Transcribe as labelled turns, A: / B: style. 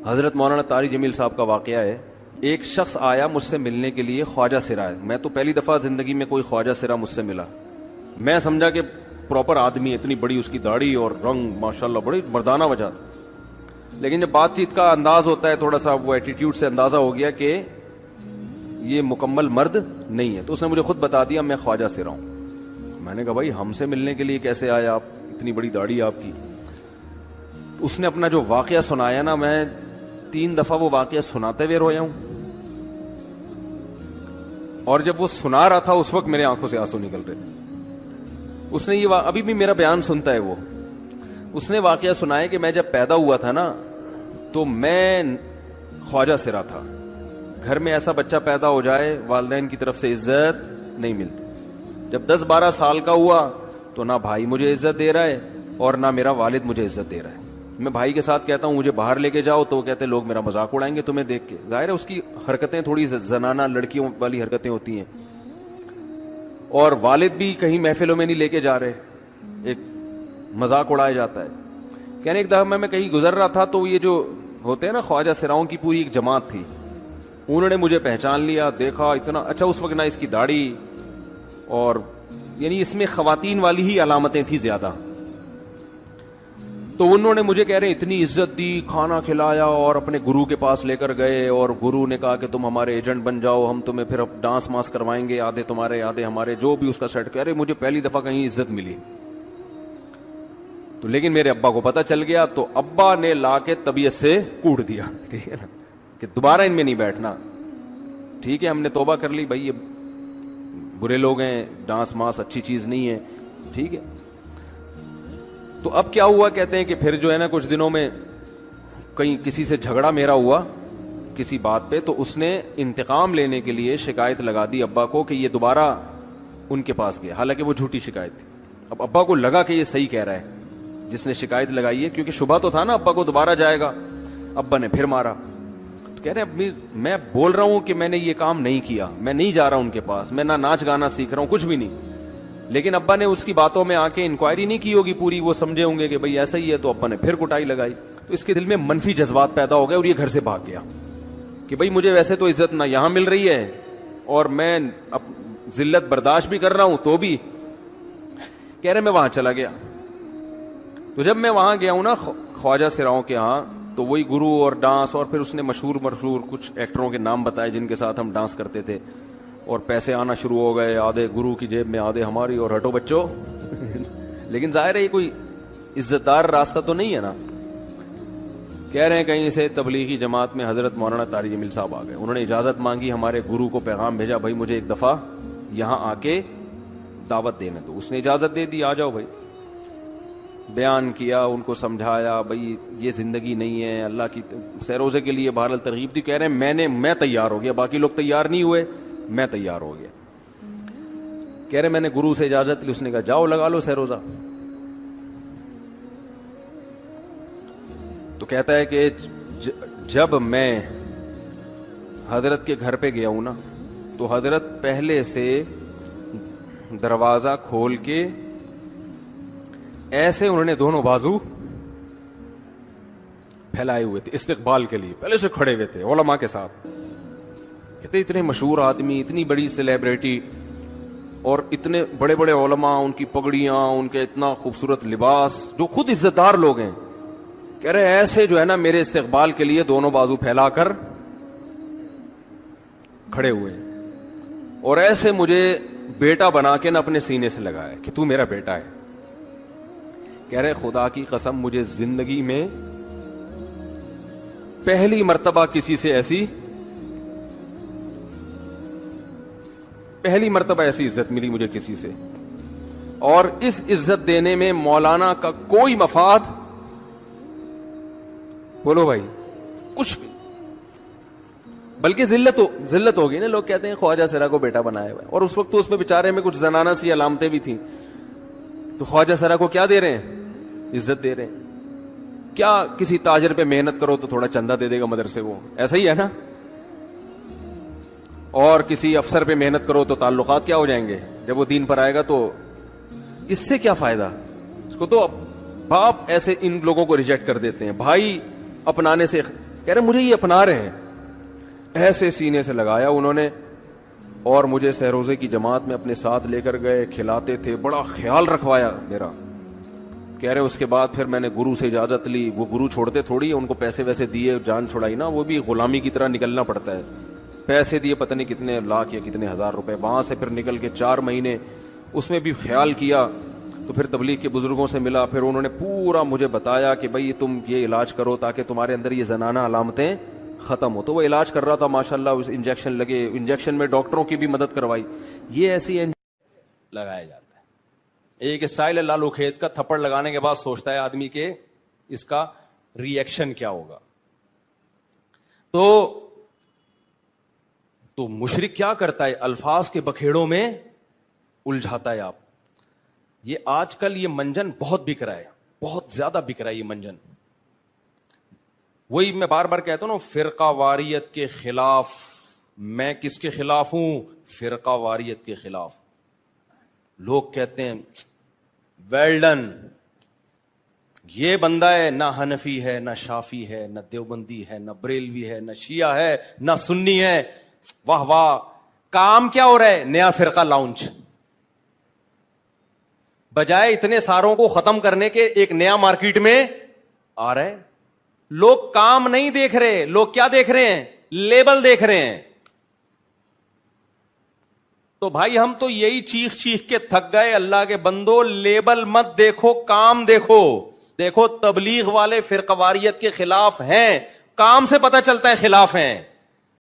A: حضرت مولانا طارق جمیل صاحب کا واقعہ ہے. ایک شخص آیا مجھ سے ملنے کے لیے, خواجہ سرا ہے. میں تو پہلی دفعہ زندگی میں کوئی خواجہ سرا مجھ سے ملا. میں سمجھا کہ پراپر آدمی ہے, اتنی بڑی اس کی داڑھی اور رنگ ماشاءاللہ بڑی مردانہ وجہ. لیکن جب بات چیت کا انداز ہوتا ہے تھوڑا سا, وہ ایٹیٹیوڈ سے اندازہ ہو گیا کہ یہ مکمل مرد نہیں ہے. تو اس نے مجھے خود بتا دیا میں خواجہ سرا ہوں. میں نے کہا بھائی ہم سے ملنے کے لیے کیسے آئے آپ, اتنی بڑی داڑھی آپ کی. اس نے اپنا جو واقعہ سنایا نا, میں 3 دفعہ وہ واقعہ سناتے ہوئے رویا ہوں. اور جب وہ سنا رہا تھا اس وقت میرے آنکھوں سے آنسو نکل رہے تھے. اس نے یہ ابھی بھی میرا بیان سنتا ہے وہ. اس نے واقعہ سنایا کہ میں جب پیدا ہوا تھا نا تو میں خواجہ سرا تھا. گھر میں ایسا بچہ پیدا ہو جائے والدین کی طرف سے عزت نہیں ملتی. جب 10-12 سال کا ہوا تو نہ بھائی مجھے عزت دے رہا ہے اور نہ میرا والد مجھے عزت دے رہا ہے. میں بھائی کے ساتھ کہتا ہوں مجھے باہر لے کے جاؤ تو وہ کہتے ہیں لوگ میرا مذاق اڑائیں گے تمہیں دیکھ کے. ظاہر ہے اس کی حرکتیں تھوڑی زنانہ لڑکیوں والی حرکتیں ہوتی ہیں. اور والد بھی کہیں محفلوں میں نہیں لے کے جا رہے, ایک مذاق اڑایا جاتا ہے. کہنے ایک دفعہ میں کہیں گزر رہا تھا تو یہ جو ہوتے ہیں نا خواجہ سراؤں کی پوری ایک جماعت تھی, انہوں نے مجھے پہچان لیا, دیکھا اتنا اچھا. اس وقت نہ اس کی داڑھی اور یعنی اس میں خواتین والی ہی علامتیں تھیں زیادہ. تو انہوں نے مجھے کہہ رہے ہیں اتنی عزت دی, کھانا کھلایا اور اپنے گرو کے پاس لے کر گئے. اور گرو نے کہا کہ تم ہمارے ایجنٹ بن جاؤ, ہم تمہیں پھر ڈانس ماس کروائیں گے, آدھے تمہارے آدھے ہمارے, جو بھی اس کا سیٹ. کہہ رہے مجھے پہلی دفعہ کہیں عزت ملی. تو لیکن میرے ابا کو پتہ چل گیا تو ابا نے لا کے طبیعت سے کوٹ دیا, ٹھیک ہے نا, کہ دوبارہ ان میں نہیں بیٹھنا. ٹھیک ہے ہم نے توبہ کر لی, بھائی یہ برے لوگ ہیں, ڈانس ماس اچھی چیز نہیں ہے, ٹھیک ہے. تو اب کیا ہوا, کہتے ہیں کہ پھر جو ہے نا کچھ دنوں میں کہیں کسی سے جھگڑا میرا ہوا کسی بات پہ, تو اس نے انتقام لینے کے لیے شکایت لگا دی ابا کو کہ یہ دوبارہ ان کے پاس گیا. حالانکہ وہ جھوٹی شکایت تھی. اب ابا کو لگا کہ یہ صحیح کہہ رہا ہے جس نے شکایت لگائی ہے, کیونکہ شبہ تو تھا نا ابا کو دوبارہ جائے گا. ابا نے پھر مارا. تو کہہ رہے میں بول رہا ہوں کہ میں نے یہ کام نہیں کیا, میں نہیں جا رہا ان کے پاس, میں نہ ناچ گانا سیکھ رہا ہوں, کچھ بھی نہیں. لیکن ابا نے اس کی باتوں میں آ کے انکوائری نہیں کی ہوگی پوری, وہ سمجھے ہوں گے کہ بھئی ایسا ہی ہے. تو ابا نے پھر کٹائی لگائی. تو اس کے دل میں منفی جذبات پیدا ہو گئے اور یہ گھر سے بھاگ گیا کہ بھئی مجھے ویسے تو عزت نہ یہاں مل رہی ہے اور میں ذلت برداشت بھی کر رہا ہوں, تو بھی کہہ رہے میں وہاں چلا گیا. تو جب میں وہاں گیا ہوں نا خواجہ سراؤں کے ہاں, تو وہی گرو اور ڈانس, اور پھر اس نے مشہور کچھ ایکٹروں کے نام بتائے جن کے ساتھ ہم ڈانس کرتے تھے, اور پیسے آنا شروع ہو گئے, آدھے گرو کی جیب میں آدھے ہماری, اور ہٹو بچوں. لیکن ظاہر ہے یہ کوئی عزت دار راستہ تو نہیں ہے نا. کہہ رہے ہیں کہیں سے تبلیغی جماعت میں حضرت مولانا طارق جمیل صاحب آ گئے, انہوں نے اجازت مانگی, ہمارے گرو کو پیغام بھیجا بھائی مجھے ایک دفعہ یہاں آ کے دعوت دینے دو. اس نے اجازت دے دی, آ جاؤ بھائی. بیان کیا, ان کو سمجھایا بھائی یہ زندگی نہیں ہے, اللہ کی سیروزے کے لیے بہرحال ترغیب دی. کہہ رہے ہیں میں تیار ہو گیا, باقی لوگ تیار نہیں ہوئے, میں تیار ہو گیا. کہہ رہے میں نے گرو سے اجازت لی, اس نے کہا جاؤ لگا لو سیروزہ. تو کہتا ہے کہ جب میں حضرت کے گھر پہ گیا ہوں نا تو حضرت پہلے سے دروازہ کھول کے ایسے انہوں نے دونوں بازو پھیلائے ہوئے تھے استقبال کے لیے, پہلے سے کھڑے ہوئے تھے علماء کے ساتھ. کہتے اتنے مشہور آدمی, اتنی بڑی سیلیبریٹی, اور اتنے بڑے بڑے علماء, ان کی پگڑیاں, ان کے اتنا خوبصورت لباس, جو خود عزت دار لوگ ہیں. کہہ رہے ایسے جو ہے نا میرے استقبال کے لیے دونوں بازو پھیلا کر کھڑے ہوئے, اور ایسے مجھے بیٹا بنا کے نہ اپنے سینے سے لگایا کہ تو میرا بیٹا ہے. کہہ رہے خدا کی قسم مجھے زندگی میں پہلی مرتبہ کسی سے پہلی مرتبہ ایسی عزت ملی مجھے کسی سے, اور اس عزت دینے میں مولانا کا کوئی مفاد, بولو بھائی, کچھ بھی, بلکہ ذلت ہوگی نا. لوگ کہتے ہیں خواجہ سرا کو بیٹا بنایا ہوا ہے, اور اس وقت تو اس میں بیچارے میں کچھ زنانہ سی علامتیں بھی تھیں. تو خواجہ سرا کو کیا دے رہے ہیں, عزت دے رہے ہیں. کیا کسی تاجر پہ محنت کرو تو تھوڑا چندہ دے دے گا مدرسے, وہ ایسا ہی ہے نا. اور کسی افسر پہ محنت کرو تو تعلقات کیا ہو جائیں گے, جب وہ دین پر آئے گا تو اس سے کیا فائدہ. اس کو تو باپ ایسے ان لوگوں کو ریجیکٹ کر دیتے ہیں, بھائی اپنانے سے کہہ رہے مجھے یہ اپنا رہے ہیں. ایسے سینے سے لگایا انہوں نے اور مجھے سہروزے کی جماعت میں اپنے ساتھ لے کر گئے, کھلاتے تھے, بڑا خیال رکھوایا میرا. کہہ رہے اس کے بعد پھر میں نے گرو سے اجازت لی. وہ گرو چھوڑتے تھوڑی, ان کو پیسے ویسے دیے, جان چھڑائی نا, وہ بھی غلامی کی طرح نکلنا پڑتا ہے. پیسے دیے پتہ نہیں کتنے لاکھ یا کتنے ہزار روپے, وہاں سے پھر نکل کے 4 مہینے اس میں بھی خیال کیا. تو پھر تبلیغ کے بزرگوں سے ملا, پھر انہوں نے پورا مجھے بتایا کہ بھائی تم یہ علاج کرو تاکہ تمہارے اندر یہ زنانہ علامتیں ختم ہو. تو وہ علاج کر رہا تھا ماشاءاللہ, انجیکشن لگے, انجیکشن میں ڈاکٹروں کی بھی مدد کروائی. یہ ایسی لگایا جاتا ہے. ایک اسٹائل ہے لالو کھیت کا, تھپڑ لگانے کے بعد سوچتا ہے آدمی کہ اس کا ری ایکشن کیا ہوگا. تو مشرک کیا کرتا ہے, الفاظ کے بکھیڑوں میں الجھاتا ہے. آپ یہ آج کل یہ منجن بہت بک رہا ہے, بہت زیادہ بک رہا ہے یہ منجن. وہی میں بار بار کہتا ہوں نا, فرقہ واریت کے خلاف. میں کس کے خلاف ہوں؟ فرقہ واریت کے خلاف. لوگ کہتے ہیں ویل ڈن, یہ بندہ ہے نہ حنفی ہے نہ شافی ہے نہ دیوبندی ہے نہ بریلوی ہے نہ شیعہ ہے نہ سنی ہے, واہ واہ. کام کیا ہو رہا ہے؟ نیا فرقہ لانچ. بجائے اتنے ساروں کو ختم کرنے کے ایک نیا مارکیٹ میں آ رہا ہے. لوگ کام نہیں دیکھ رہے, لوگ کیا دیکھ رہے ہیں؟ لیبل دیکھ رہے ہیں. تو بھائی ہم تو یہی چیخ چیخ کے تھک گئے, اللہ کے بندو لیبل مت دیکھو, کام دیکھو. دیکھو تبلیغ والے فرقہ واریت کے خلاف ہیں, کام سے پتہ چلتا ہے خلاف ہیں.